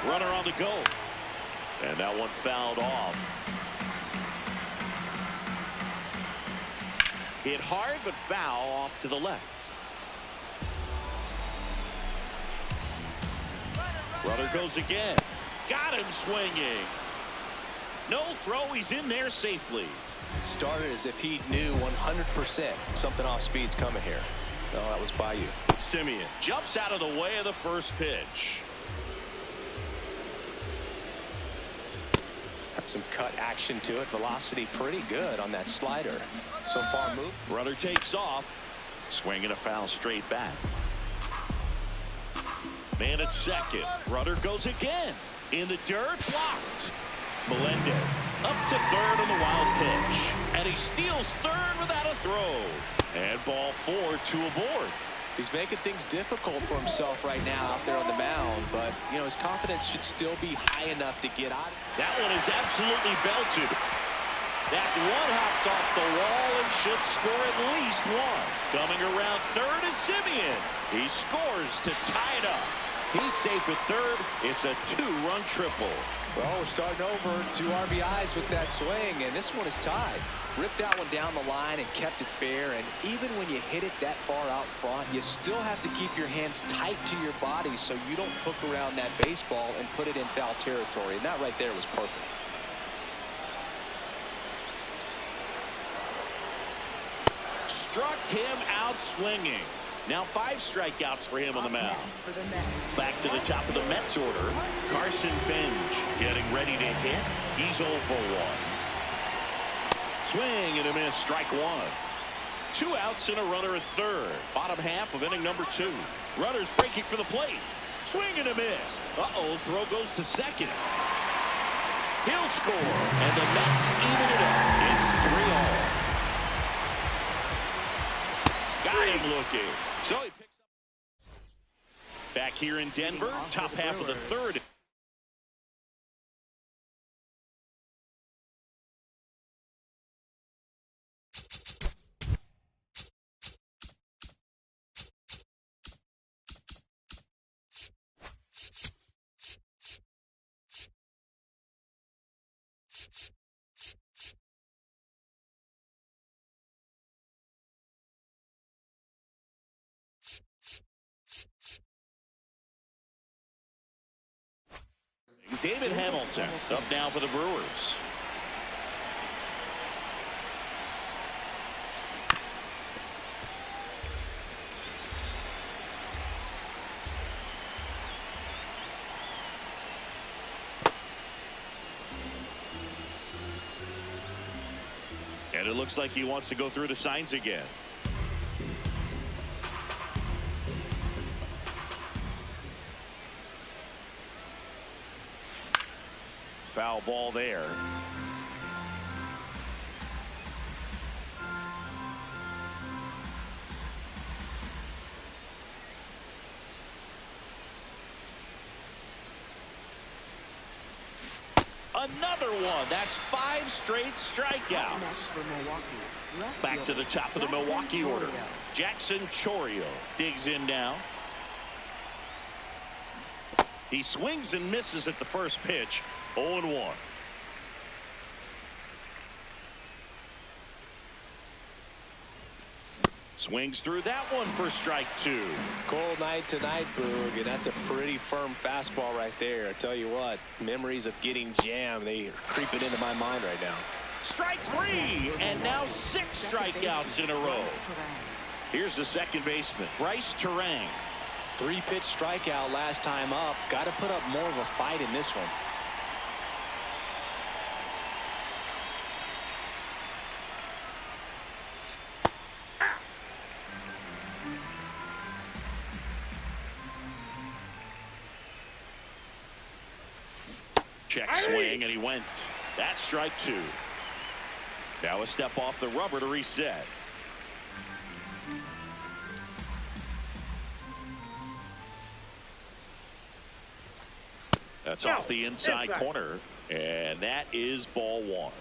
Runner on the go. And that one fouled off. Hit hard, but foul off to the left. Runner goes again. Got him swinging. No throw. He's in there safely. Started as if he knew 100% something off speed's coming here. No, that was by you. Semien jumps out of the way of the first pitch. Got some cut action to it. Velocity pretty good on that slider. So far move. Runner takes off. Swinging a foul straight back. Man at second. Runner goes again. In the dirt. Blocked. Melendez up to third on the wild pitch. And he steals third without a throw. And ball 4, 2 aboard. He's making things difficult for himself right now out there on the mound. But, you know, his confidence should still be high enough to get out. That one is absolutely belted. That one hops off the wall and should score at least one. Coming around third is Semien. He scores to tie it up. He's safe at third. It's a 2-run triple. Well, we're starting over. 2 RBIs with that swing, and this one is tied. Ripped that one down the line and kept it fair, and even when you hit it that far out front, you still have to keep your hands tight to your body so you don't hook around that baseball and put it in foul territory, and that right there was perfect. Struck him out swinging. Now 5 strikeouts for him on the mound. Back to the top of the Mets order. Carson Bench getting ready to hit. He's 0 for 1. Swing and a miss. Strike 1. 2 outs and a runner at third. Bottom half of inning number 2. Runners breaking for the plate. Swing and a miss. Uh-oh. Throw goes to second. He'll score. And the Mets even it up. It's 3-all. Got him looking. So he picks up. Back here in Denver, top half of the third. David Hamilton up now for the Brewers. And it looks like he wants to go through the signs again. Foul ball there. Another one. That's 5 straight strikeouts. Back to the top of the Milwaukee order. Jackson Chourio digs in now. He swings and misses at the first pitch. 0-1. Swings through that one for strike 2. Cold night tonight, Boog, and that's a pretty firm fastball right there. I tell you what, memories of getting jammed, they are creeping into my mind right now. Strike 3, and now 6 strikeouts in a row. Here's the second baseman, Bryce Turang. 3-pitch strikeout last time up. Got to put up more of a fight in this one. Check swing, and he went. That's strike 2. Now a step off the rubber to reset. That's off the inside corner, and that is ball 1.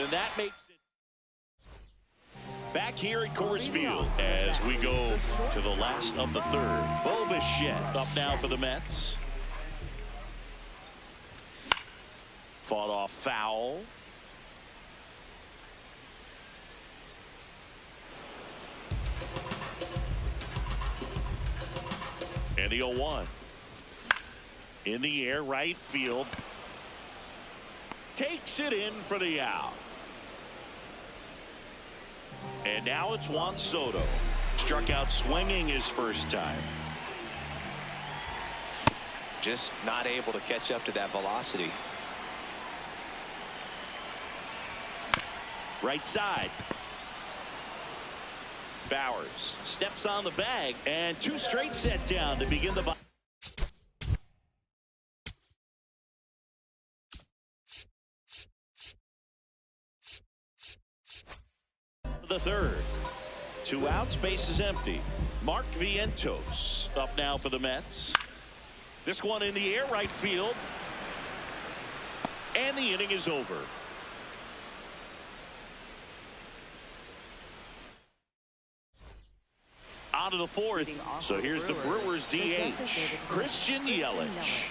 and that makes it back here at Coors Field as we go to the last of the third. Bo Bichette up now for the Mets. Fought off foul. And the 0-1. In the air, right field. Takes it in for the out. And now it's Juan Soto. Struck out swinging his first time. Just not able to catch up to that velocity. Right side. Bowers steps on the bag, and 2 straight set down to begin the bottom. The third. 2 outs, base is empty. Mark Vientos up now for the Mets. This one in the air, right field. And the inning is over. On to the 4th. So here's the Brewers DH, Christian Yelich.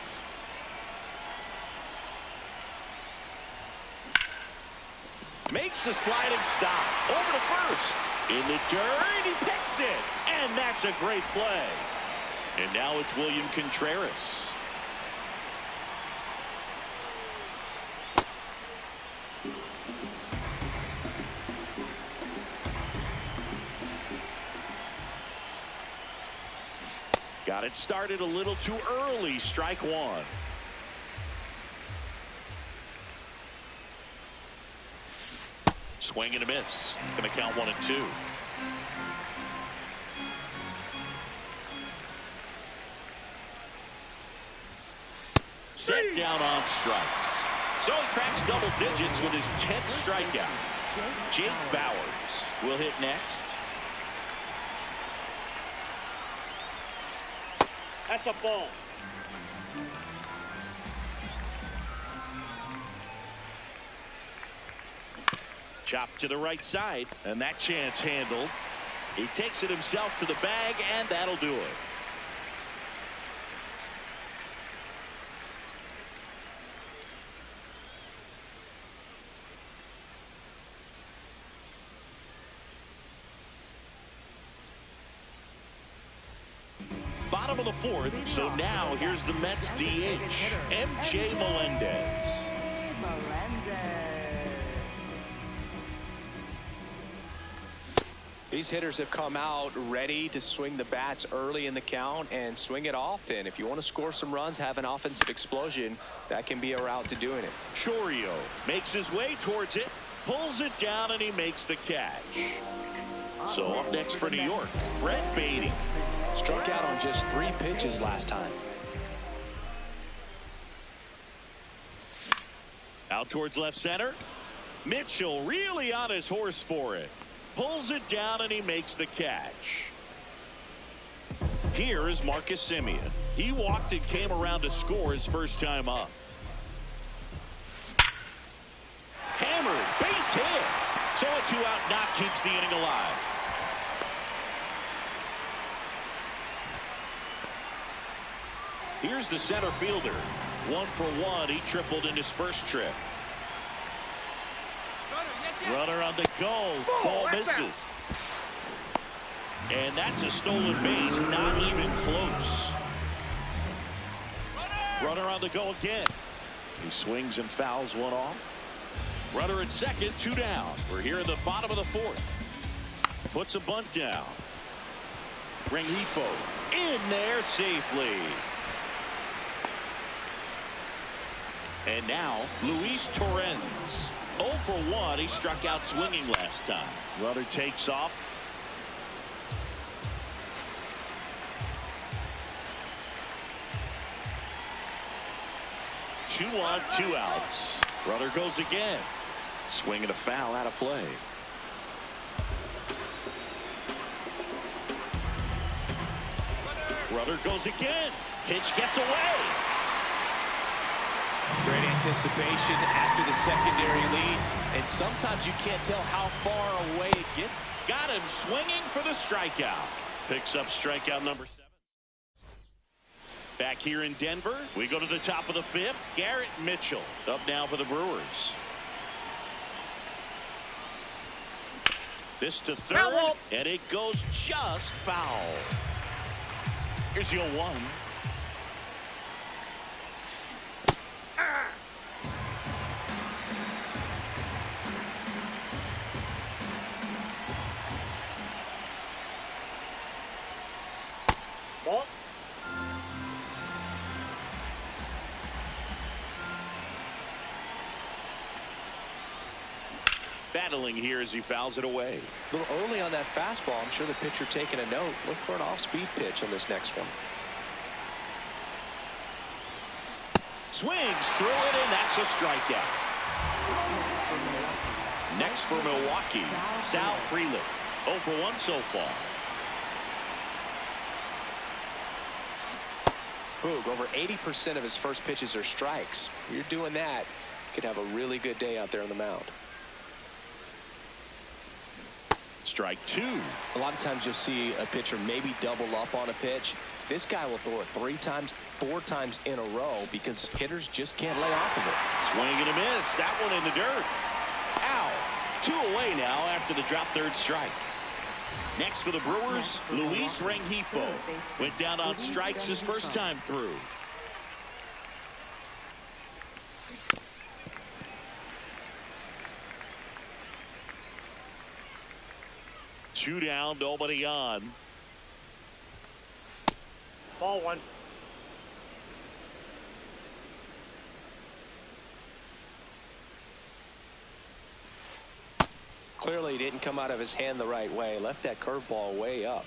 Makes the sliding stop. Over to first. In the dirt, he picks it. And that's a great play. And now it's William Contreras. Got it started a little too early. Strike 1. Swing and a miss. Going to count 1 and 2. Set down on strikes. So he cracks double digits with his 10th strikeout. Jake Bowers will hit next. That's a ball. Chop to the right side, and that chance handled. He takes it himself to the bag, and that'll do it. Bottom of the 4th, so now here's the Mets DH, MJ Melendez. These hitters have come out ready to swing the bats early in the count and swing it often. If you want to score some runs, have an offensive explosion, that can be a route to doing it. Chourio makes his way towards it, pulls it down, and he makes the catch. So up next for New York, Brett Baty. Struck out on just 3 pitches last time. Out towards left center. Mitchell really on his horse for it. Pulls it down, and he makes the catch. Here is Marcus Semien. He walked and came around to score his first time up. Hammered, base hit. So a 2-out knock keeps the inning alive. Here's the center fielder. 1 for 1. He tripled in his first trip. Runner on the go. Ball misses. And that's a stolen base. Not even close. Runner on the go again. He swings and fouls one off. Runner at second, 2 down. We're here in the bottom of the 4th. Puts a bunt down. Rengifo in there safely. And now Luis Torrens. 0 for 1. He struck out swinging last time. Runner takes off. Two on, 2 outs. Runner goes again. Swing and a foul out of play. Runner goes again. Pitch gets away. Great anticipation after the secondary lead. And sometimes you can't tell how far away it gets. Got him swinging for the strikeout. Picks up strikeout number 7. Back here in Denver, we go to the top of the 5th. Garrett Mitchell up now for the Brewers. This to third, Foul. and it goes just foul. Here's the 0-1. Ball. Battling here as he fouls it away. A little early on that fastball. I'm sure the pitcher taking a note. Look for an off-speed pitch on this next one. Swings through it, and that's a strikeout. Next for Milwaukee, Sal Frelick. 0 for 1 so far. Boog, over 80% of his first pitches are strikes. If you're doing that, you could have a really good day out there on the mound. Strike 2. A lot of times you'll see a pitcher maybe double up on a pitch. This guy will throw it 3 times, 4 times in a row because hitters just can't lay off of it. Swing and a miss. That one in the dirt. Ow. 2 away now after the drop third strike. Next for the Brewers, Luis Rengifo. Went down on strikes his first time through. Two down, nobody on. Ball 1. Clearly didn't come out of his hand the right way. Left that curveball way up.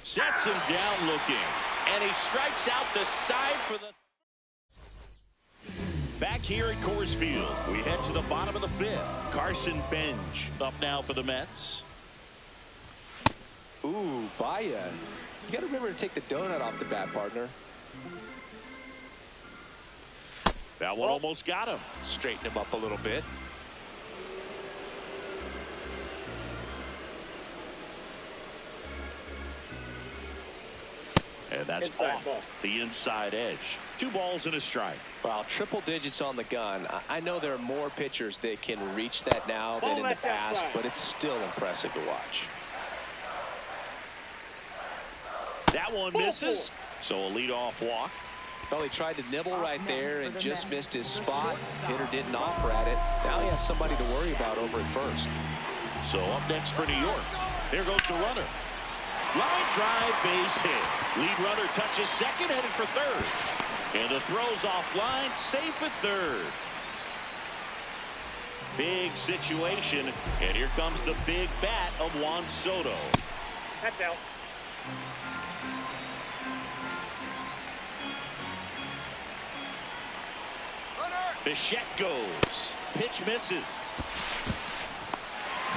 Sets him down looking. And he strikes out the side for the... Back here at Coors Field, we head to the bottom of the 5th. Carson Bench up now for the Mets. Ooh, Baia. You got to remember to take the donut off the bat, partner. That one almost got him. Straighten him up a little bit. And that's Inside off ball. the inside edge. 2 balls and a strike. Wow, triple digits on the gun. I know there are more pitchers that can reach that now than in the left past, outside. but it's still impressive to watch. That one misses. So a leadoff walk. Well, he tried to nibble right there and just missed his spot. Hitter didn't offer at it. Now he has somebody to worry about over at first. So up next for New York. There goes the runner. Line drive, base hit. Lead runner touches second, headed for third. And the throw's offline, safe at third. Big situation, and here comes the big bat of Juan Soto. That's out. Bichette goes. Pitch misses.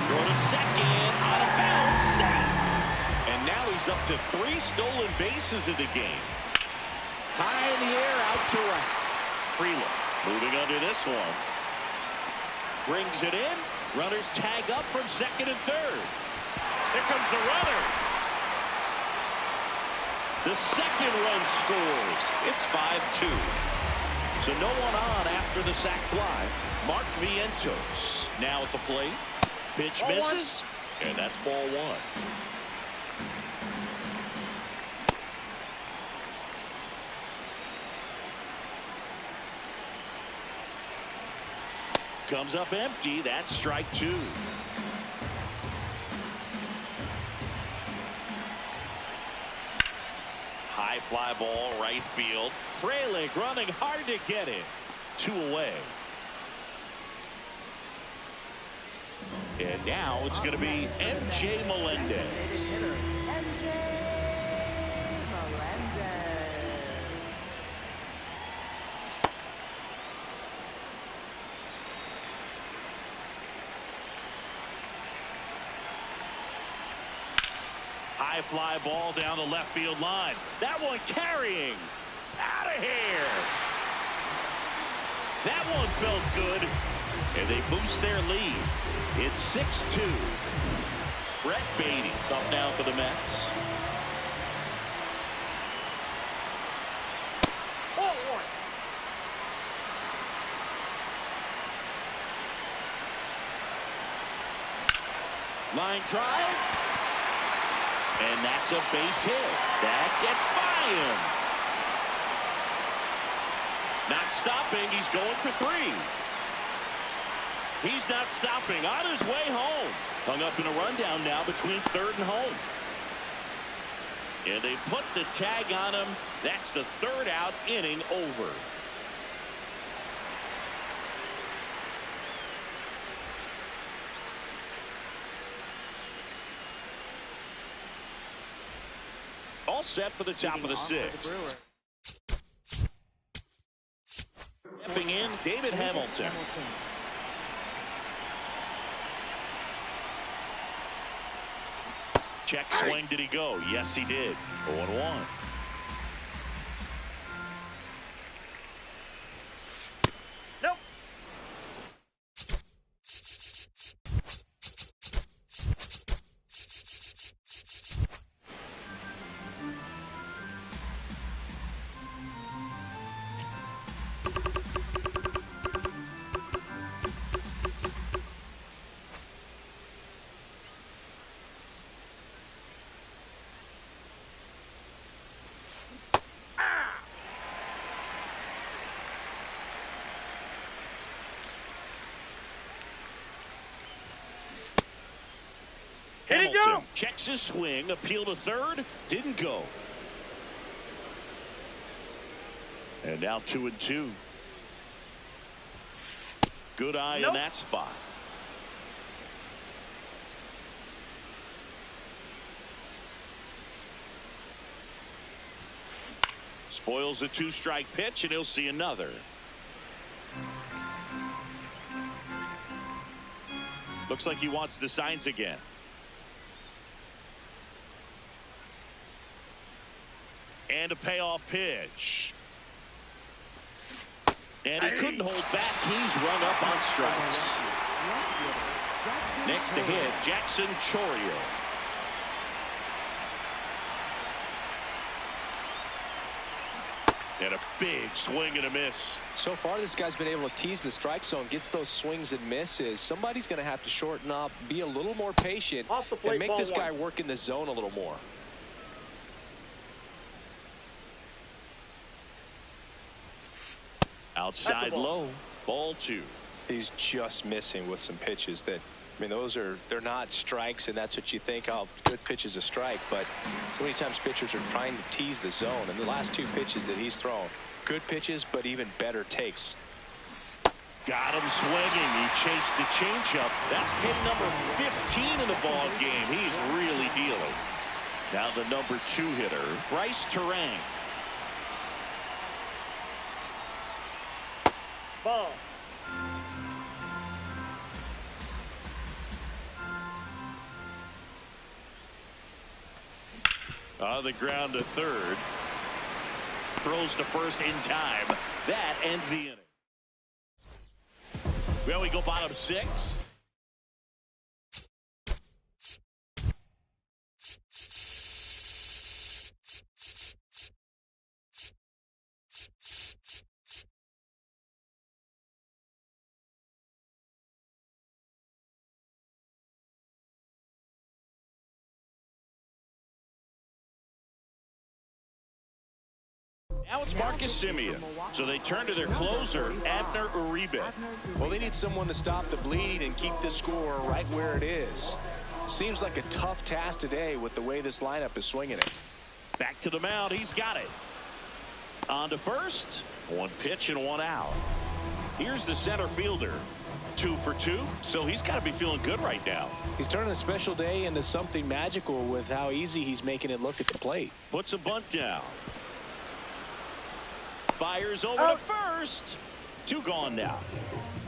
Throw to second, out of bounds, safe. And now he's up to 3 stolen bases in the game. High in the air, out to right. Frelick moving under this one. Brings it in. Runners tag up from second and third. Here comes the runner. The second run scores. It's 5-2. So no one on after the sac fly. Mark Vientos now at the plate. Pitch Ball misses. And that's ball 1. Comes up empty. That's strike 2. High fly ball, right field. Frelick running hard to get it. 2 away. And now it's going to be MJ Melendez. High fly ball down the left field line. That one carrying. Out of here. That one felt good. And they boost their lead. It's 6-2. Brett Baty up now for the Mets. Line drive. And that's a base hit. That gets by him. Not stopping. He's going for 3. He's not stopping. On his way home. Hung up in a rundown now between third and home. And they put the tag on him. That's the 3rd out, inning over. All set for the top of the 6th. Stepping in, David Hamilton. Check swing, did he go? Yes, he did. 0-1. Nope. Hamilton checks his swing, appeal to third, didn't go. And now 2-2. Good eye in that spot. Spoils a 2-strike pitch, and he'll see another. Looks like he wants the signs again. And a payoff pitch. And he couldn't hold back. He's rung up on strikes. Next to hit, Jackson Chourio. And a big swing and a miss. So far, this guy's been able to tease the strike zone, gets those swings and misses. Somebody's going to have to shorten up, be a little more patient, and make this guy work in the zone a little more. Outside low, ball 2. He's just missing with some pitches that, I mean, they're not strikes, and that's what you think, oh, good pitch is a strike. But so many times pitchers are trying to tease the zone, and the last 2 pitches that he's thrown, good pitches, but even better takes. Got him swinging. He chased the changeup. That's hit number 15 in the ball game. He's really dealing. Now the number 2 hitter, Bryce Turang. Ball. On the ground to third. Throws to first in time. That ends the inning. Well, we go bottom 6. Now it's Marcus Semien. So they turn to their closer, Abner Uribe. Well, they need someone to stop the bleed and keep the score right where it is. Seems like a tough task today with the way this lineup is swinging it. Back to the mound. He's got it. On to first. 1 pitch and 1 out. Here's the center fielder. 2 for 2. So he's got to be feeling good right now. He's turning a special day into something magical with how easy he's making it look at the plate. Puts a bunt down. Fires over to first. 2 gone now.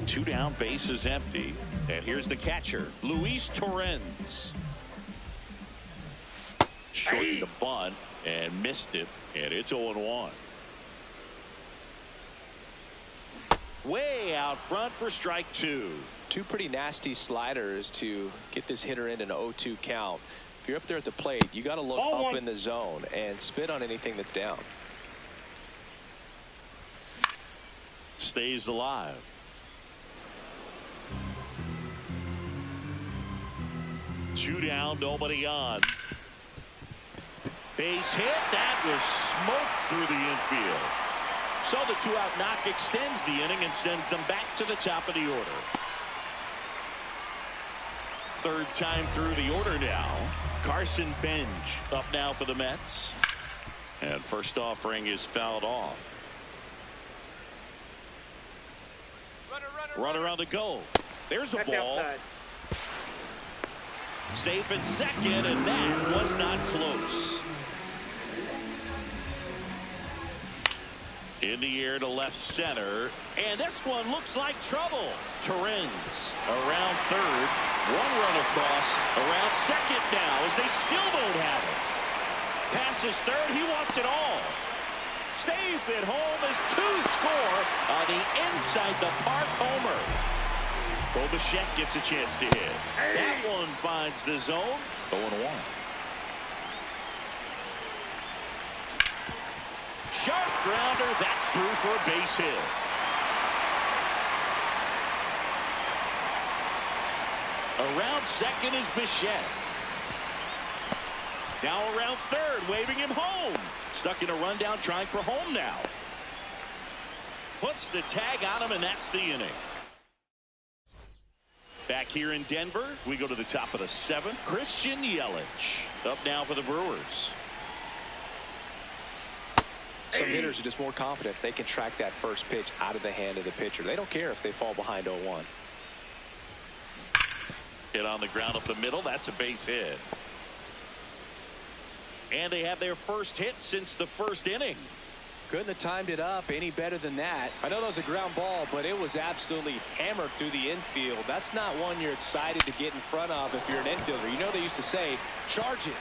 2 down, base is empty. And here's the catcher, Luis Torrens. Shortened the bunt and missed it, and it's 0-1. Way out front for strike two. Two pretty nasty sliders to get this hitter in an 0-2 count. If you're up there at the plate, you got to look up in the zone and spit on anything that's down. Stays alive. Two down, nobody on. Base hit. That was smoked through the infield. So the two-out knock extends the inning and sends them back to the top of the order. Third time through the order now. Carson Benj up now for the Mets. And first offering is fouled off. Runner on the go. There's a ball. Outside. Safe at second, and that was not close. In the air to left center, and this one looks like trouble. Torrens around third, one run across, around second now as they still don't have it. Passes third, he wants it all. Safe at home as two score on the inside the park homer. Bo Bichette gets a chance to hit. That one finds the zone. 0-1. Sharp grounder. That's through for a base hit. Around second is Bichette. Now around third, waving him home. Stuck in a rundown, trying for home now. Puts the tag on him, and that's the inning. Back here in Denver, we go to the top of the seventh. Christian Yelich up now for the Brewers. Some hitters are just more confident they can track that first pitch out of the hand of the pitcher. They don't care if they fall behind 0-1. Hit on the ground up the middle. That's a base hit. And they have their first hit since the first inning. Couldn't have timed it up any better than that. I know that was a ground ball, but it was absolutely hammered through the infield. That's not one you're excited to get in front of if you're an infielder. You know they used to say, charge it.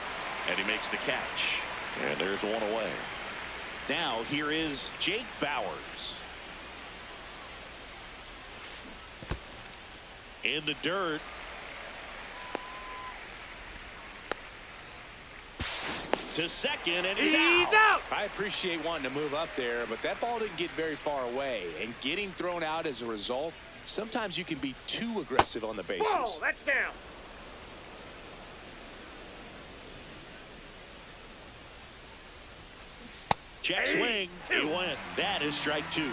And he makes the catch. And there's one away. Now here is Jake Bauers. In the dirt. To second, and he's out. I appreciate wanting to move up there, but that ball didn't get very far away, and getting thrown out as a result, sometimes you can be too aggressive on the bases. Whoa, that's down. Check swing. He went. That is strike two.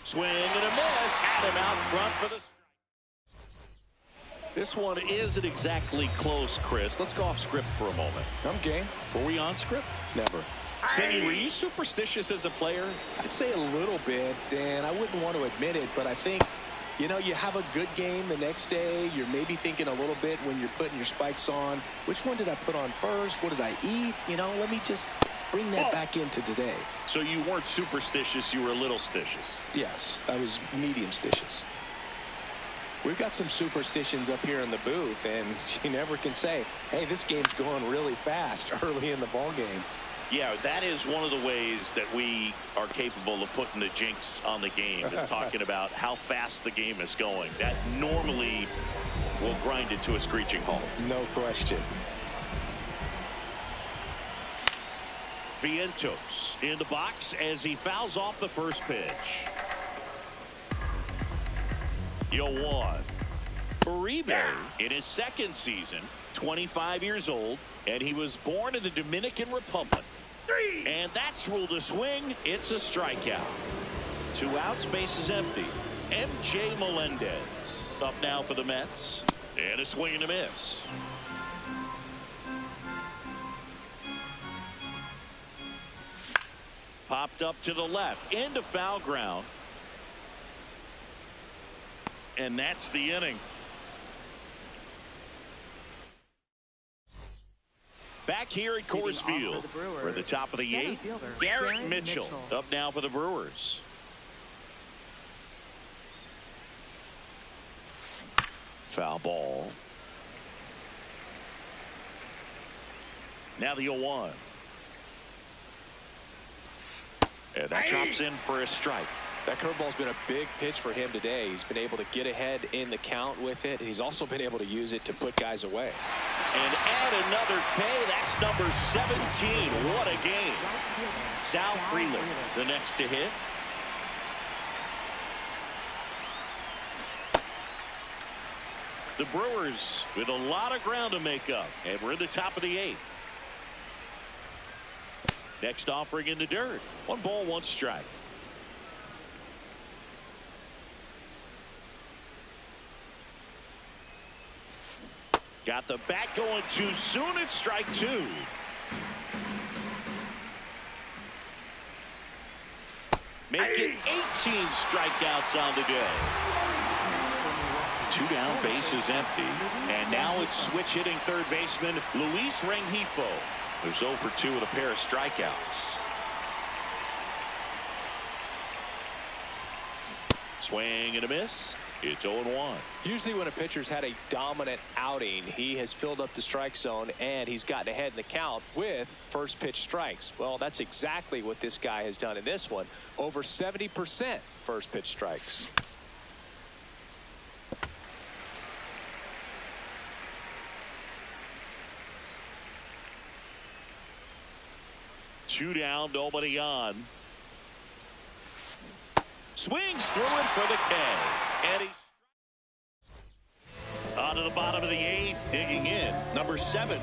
Swing and a miss. Had him out front for the strike. This one isn't exactly close, Chris. Let's go off script for a moment. I'm game. Were we on script? Never. Cindy, were you superstitious as a player? I'd say a little bit, Dan. I wouldn't want to admit it, but I think, you know, you have a good game the next day. You're maybe thinking a little bit when you're putting your spikes on. Which one did I put on first? What did I eat? You know, let me just bring that back into today. So you weren't superstitious, you were a little stitious. Yes, I was medium stitious. We've got some superstitions up here in the booth, and you never can say, hey, this game's going really fast early in the ball game. Yeah, that is one of the ways that we are capable of putting the jinx on the game, is talking about how fast the game is going. That normally will grind it to a screeching halt. No question. Vientos in the box as he fouls off the first pitch. 0-1. Uribe in his second season, 25 years old, and he was born in the Dominican Republic. And that's ruled a swing. It's a strikeout. 2 outs, base is empty. MJ Melendez up now for the Mets. And a swing and a miss. Popped up to the left into foul ground. And that's the inning. Back here at Coors Field, we're at the top of the 8th. Garrett Mitchell up now for the Brewers. Foul ball. Now the 0-1. And that drops in for a strike. That curveball's been a big pitch for him today. He's been able to get ahead in the count with it. And he's also been able to use it to put guys away. And add another K. That's number 17. What a game. Sal Freeland, the next to hit. The Brewers with a lot of ground to make up. And we're in the top of the 8th. Next offering in the dirt. 1 ball, 1 strike. Got the bat going too soon. It's strike 2. Make it 18 strikeouts on the day. 2 down, base is empty. And now it's switch hitting third baseman Luis Rengifo, who's 0 for 2 with a pair of strikeouts. Swing and a miss. It's 0-1. Usually when a pitcher's had a dominant outing, he has filled up the strike zone and he's gotten ahead in the count with first pitch strikes. Well, that's exactly what this guy has done in this one. Over 70% first pitch strikes. Two down, nobody on. Swings through it for the K. And he's on to the bottom of the 8th, digging in, number 7.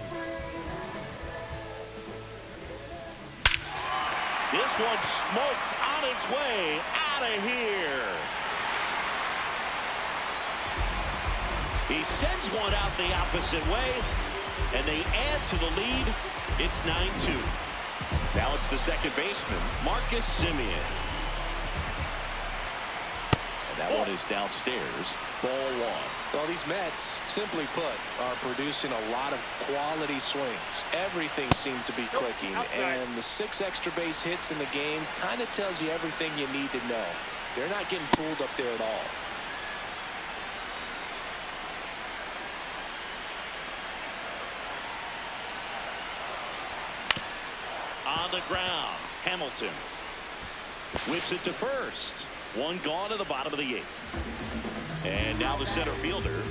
This one smoked on its way out of here. He sends one out the opposite way, and they add to the lead. It's 9-2. Now it's the second baseman, Marcus Semien. And that one is downstairs. Ball 1. Well, these Mets, simply put, are producing a lot of quality swings. Everything seems to be clicking, and the 6 extra base hits in the game kind of tells you everything you need to know. They're not getting fooled up there at all. On the ground, Hamilton whips it to first. 1 gone to the bottom of the 8th. And now the center fielder.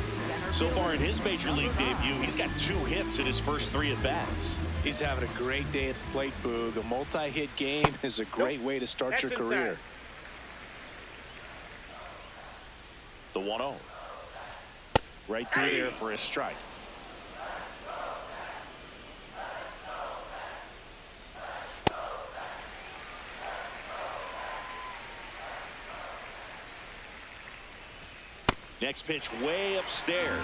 So far in his major league debut, he's got 2 hits in his first 3 at-bats. He's having a great day at the plate, Boog. A multi-hit game is a great way to start your career. The 1-0. Right through there for a strike. Next pitch way upstairs.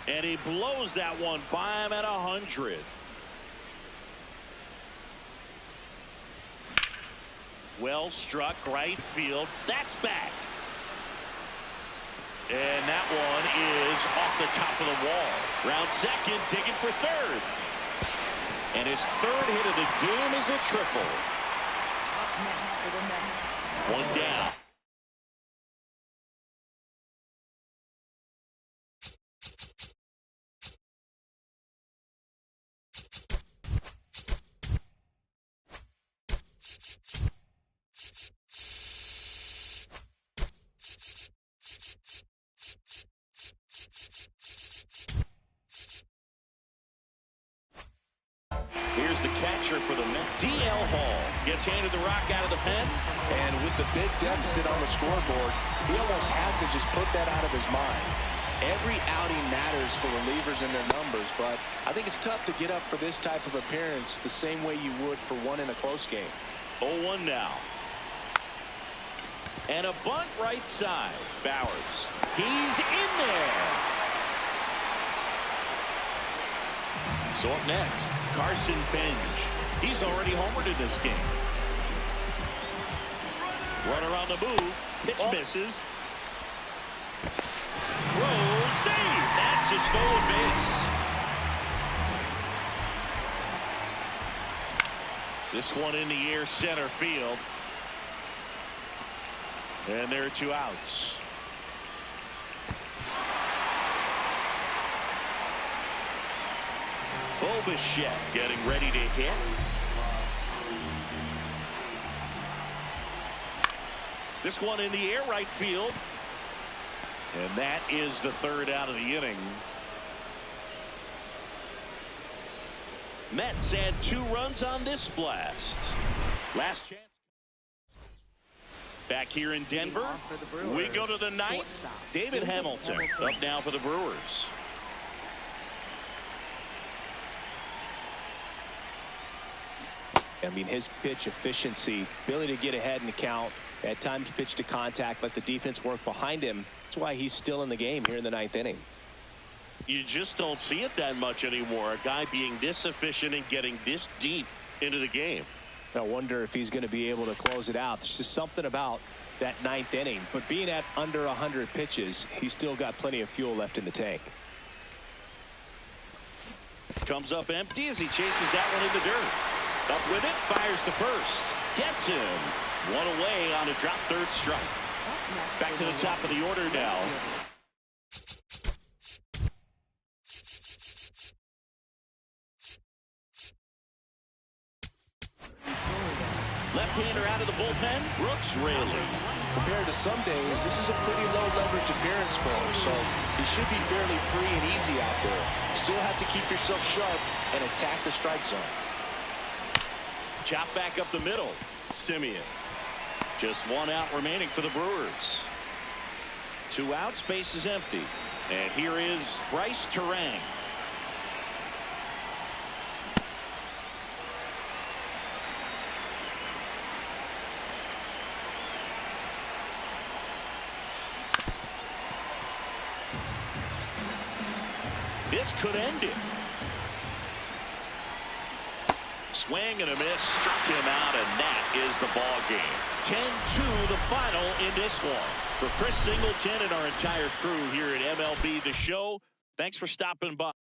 And he blows that one by him at 100. Well struck, right field. That's back. And that one is off the top of the wall. Round second, digging for third. And his 3rd hit of the game is a triple. 1 down. Here's the catcher for the Mets. D.L. Hall gets handed the rock out of the pen. And with the big deficit on the scoreboard, he almost has to just put that out of his mind. Every outing matters for relievers and their numbers, but I think it's tough to get up for this type of appearance the same way you would for one in a close game. 0-1 now. And a bunt right side. Bowers. He's in there. So up next, Carson Benj. He's already homered in this game. Runner on the move. Pitch misses. Throw, save. That's a stolen base. This one in the air, center field. And there are 2 outs. Bo Bichette getting ready to hit. This one in the air, right field. And that is the 3rd out of the inning. Mets had 2 runs on this blast. Last chance. Back here in Denver, we go to the 9th. David Hamilton up now for the Brewers. I mean, his pitch efficiency, ability to get ahead in the count, at times pitch to contact, let the defense work behind him. That's why he's still in the game here in the 9th inning. You just don't see it that much anymore. A guy being this efficient and getting this deep into the game. I wonder if he's going to be able to close it out. There's just something about that 9th inning. But being at under 100 pitches, he's still got plenty of fuel left in the tank. Comes up empty as he chases that one in the dirt. Up with it, fires to first. Gets him. 1 away on a drop 3rd strike. Back to the top of the order now. Left-hander out of the bullpen, Brooks Raley. Compared to some days, this is a pretty low leverage appearance for him, so he should be fairly free and easy out there. Still have to keep yourself sharp and attack the strike zone. Chop back up the middle. Simeon. Just 1 out remaining for the Brewers. 2 outs, base is empty. And here is Bryce Turang. This could end it. Swing and a miss, struck him out, and that is the ball game. 10-2 the final in this one. For Chris Singleton and our entire crew here at MLB The Show, thanks for stopping by.